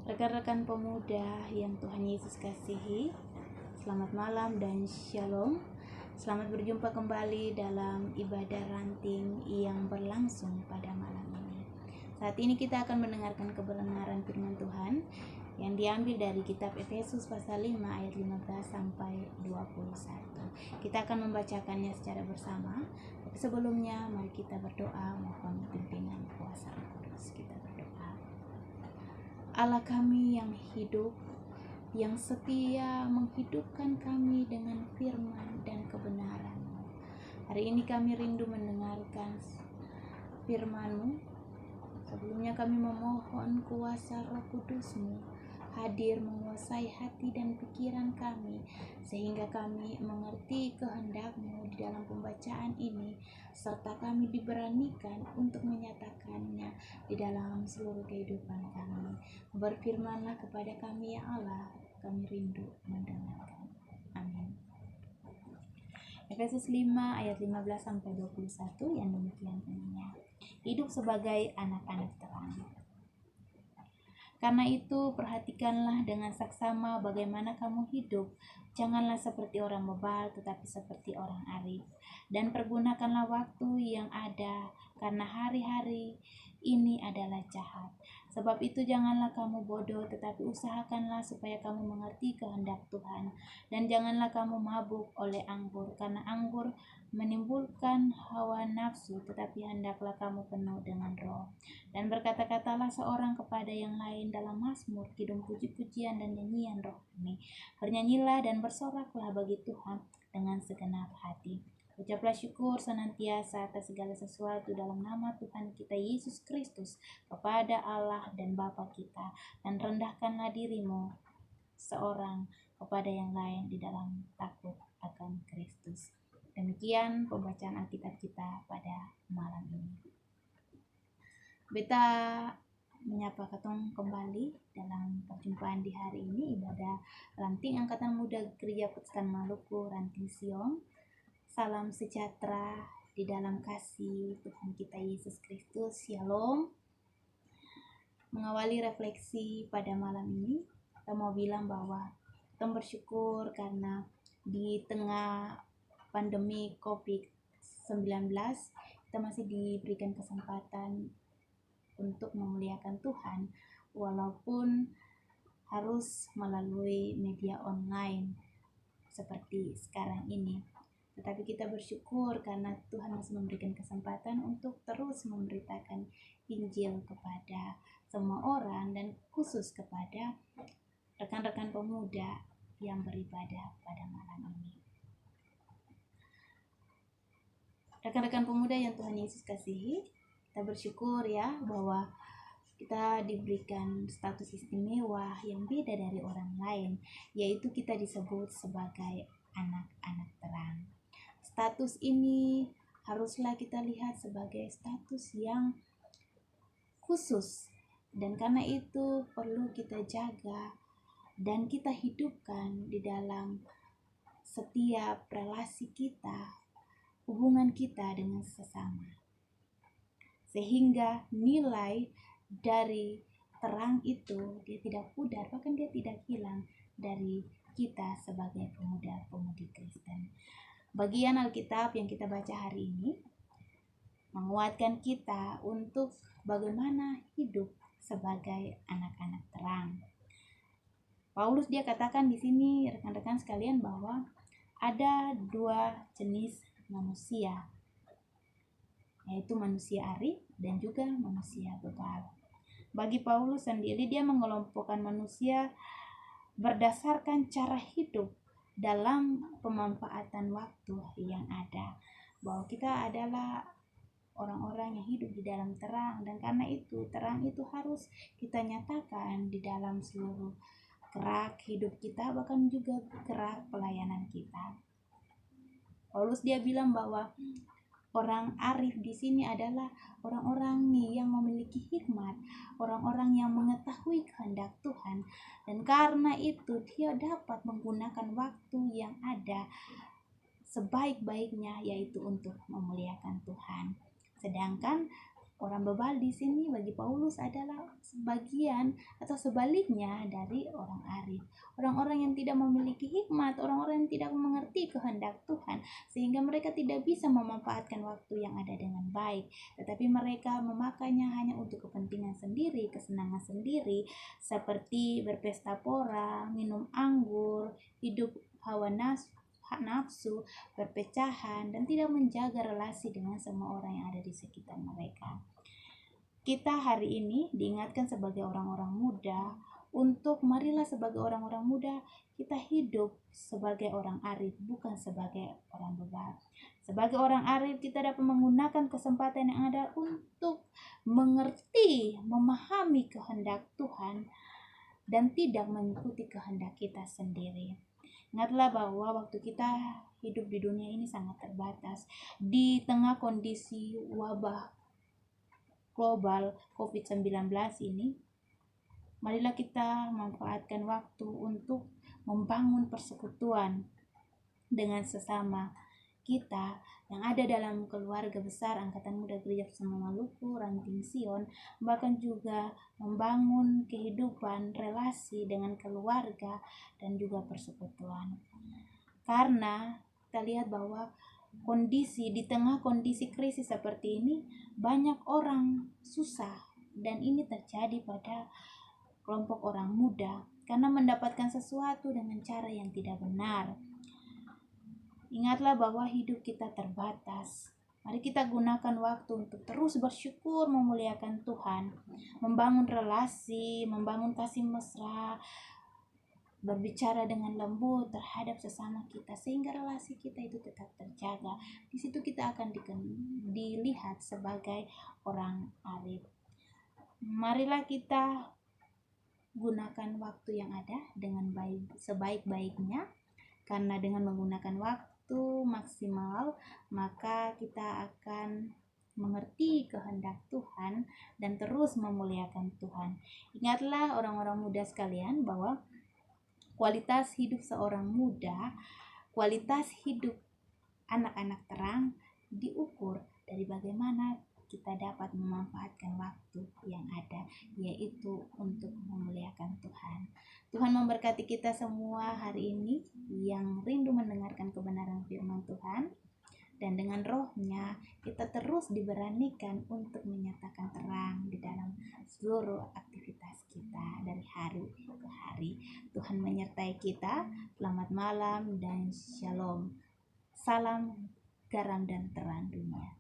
Rekan-rekan pemuda yang Tuhan Yesus kasihi, selamat malam dan shalom. Selamat berjumpa kembali dalam ibadah ranting yang berlangsung pada malam ini. Saat ini kita akan mendengarkan kebenaran firman Tuhan yang diambil dari kitab Efesus pasal 5 ayat 15 sampai 21. Kita akan membacakannya secara bersama. Tapi sebelumnya mari kita berdoa mohon pimpinan kuasa Roh Kudus. Kita berdoa. Allah kami yang hidup, yang setia menghidupkan kami dengan firman dan kebenaran-Mu. Hari ini kami rindu mendengarkan firman-Mu. Sebelumnya kami memohon kuasa Roh Kudus-Mu hadir menguasai hati dan pikiran kami, sehingga kami mengerti kehendak-Mu di dalam pembacaan ini, serta kami diberanikan untuk menyatakannya di dalam seluruh kehidupan kami. Berfirmanlah kepada kami ya Allah, kami rindu mendengarkan. Amin. Efesus 5 ayat 15 sampai 21 yang demikian bunyinya. Hidup sebagai anak-anak terang. Karena itu perhatikanlah dengan saksama bagaimana kamu hidup. Janganlah seperti orang bebal, tetapi seperti orang arif. Dan pergunakanlah waktu yang ada, karena hari-hari ini adalah jahat. Sebab itu janganlah kamu bodoh, tetapi usahakanlah supaya kamu mengerti kehendak Tuhan. Dan janganlah kamu mabuk oleh anggur, karena anggur menimbulkan hawa nafsu, tetapi hendaklah kamu penuh dengan Roh. Dan berkata-katalah seorang kepada yang lain dalam mazmur, kidung, puji-pujian dan nyanyian rohani. Bernyanyilah dan bersoraklah bagi Tuhan dengan segenap hati. Ucaplah syukur senantiasa atas segala sesuatu dalam nama Tuhan kita Yesus Kristus kepada Allah dan Bapa kita, dan rendahkanlah dirimu seorang kepada yang lain di dalam takut akan Kristus. Demikian pembacaan Alkitab kita pada malam ini. Beta menyapa ketong kembali dalam perjumpaan di hari ini, ibadah ranting Angkatan Muda Gereja Protestan Maluku, Ranting Siong. Salam sejahtera di dalam kasih Tuhan kita Yesus Kristus. Shalom. Mengawali refleksi pada malam ini, kita mau bilang bahwa kita bersyukur karena di tengah pandemi COVID-19 kita masih diberikan kesempatan untuk memuliakan Tuhan walaupun harus melalui media online seperti sekarang ini. Tetapi kita bersyukur karena Tuhan masih memberikan kesempatan untuk terus memberitakan Injil kepada semua orang dan khusus kepada rekan-rekan pemuda yang beribadah pada malam ini. Rekan-rekan pemuda yang Tuhan Yesus kasihi, kita bersyukur ya bahwa kita diberikan status istimewa yang beda dari orang lain, yaitu kita disebut sebagai anak-anak terang. Status ini haruslah kita lihat sebagai status yang khusus, dan karena itu perlu kita jaga dan kita hidupkan di dalam setiap relasi kita, hubungan kita dengan sesama, sehingga nilai dari terang itu dia tidak pudar, bahkan dia tidak hilang dari kita sebagai pemuda-pemudi Kristen. Bagian Alkitab yang kita baca hari ini menguatkan kita untuk bagaimana hidup sebagai anak-anak terang. Paulus dia katakan di sini rekan-rekan sekalian bahwa ada dua jenis manusia, yaitu manusia arif dan juga manusia bebal. Bagi Paulus sendiri, dia mengelompokkan manusia berdasarkan cara hidup dalam pemanfaatan waktu yang ada, bahwa kita adalah orang-orang yang hidup di dalam terang, dan karena itu terang itu harus kita nyatakan di dalam seluruh gerak hidup kita, bahkan juga gerak pelayanan kita. Paulus dia bilang bahwa orang arif di sini adalah orang-orang yang memiliki hikmat, orang-orang yang mengetahui kehendak Tuhan, dan karena itu dia dapat menggunakan waktu yang ada sebaik-baiknya, yaitu untuk memuliakan Tuhan. Sedangkan orang bebal di sini bagi Paulus adalah sebagian atau sebaliknya dari orang arif. Orang-orang yang tidak memiliki hikmat, orang-orang yang tidak mengerti kehendak Tuhan, sehingga mereka tidak bisa memanfaatkan waktu yang ada dengan baik, tetapi mereka memakainya hanya untuk kepentingan sendiri, kesenangan sendiri, seperti berpesta pora, minum anggur, hidup hawa nafsu, perpecahan, dan tidak menjaga relasi dengan semua orang yang ada di sekitar mereka. Kita hari ini diingatkan sebagai orang-orang muda untuk marilah sebagai orang-orang muda kita hidup sebagai orang arif, bukan sebagai orang bebal. Sebagai orang arif kita dapat menggunakan kesempatan yang ada untuk mengerti, memahami kehendak Tuhan dan tidak mengikuti kehendak kita sendiri. Ingatlah bahwa waktu kita hidup di dunia ini sangat terbatas. Di tengah kondisi wabah global COVID-19 ini, marilah kita manfaatkan waktu untuk membangun persekutuan dengan sesama kita yang ada dalam keluarga besar Angkatan Muda Gereja Bersama Maluku, Ranting Sion, bahkan juga membangun kehidupan relasi dengan keluarga dan juga persekutuan. Karena kita lihat bahwa di tengah kondisi krisis seperti ini, banyak orang susah, dan ini terjadi pada kelompok orang muda karena mendapatkan sesuatu dengan cara yang tidak benar. Ingatlah bahwa hidup kita terbatas. Mari kita gunakan waktu untuk terus bersyukur, memuliakan Tuhan, membangun relasi, membangun kasih mesra, berbicara dengan lembut terhadap sesama kita sehingga relasi kita itu tetap terjaga. Di situ kita akan dilihat sebagai orang arif. Marilah kita gunakan waktu yang ada dengan baik, sebaik-baiknya, karena dengan menggunakan waktu maksimal maka kita akan mengerti kehendak Tuhan dan terus memuliakan Tuhan. Ingatlah orang-orang muda sekalian bahwa kualitas hidup seorang muda, kualitas hidup anak-anak terang diukur dari bagaimana kita dapat memanfaatkan waktu yang ada, yaitu untuk memuliakan Tuhan. Tuhan memberkati kita semua hari ini yang rindu mendengarkan kebenaran firman Tuhan. Dan dengan rohnya kita terus diberanikan untuk menyatakan terang di dalam seluruh aktivitas kita dari hari ke hari. Tuhan menyertai kita. Selamat malam dan shalom. Salam garam dan terang dunia.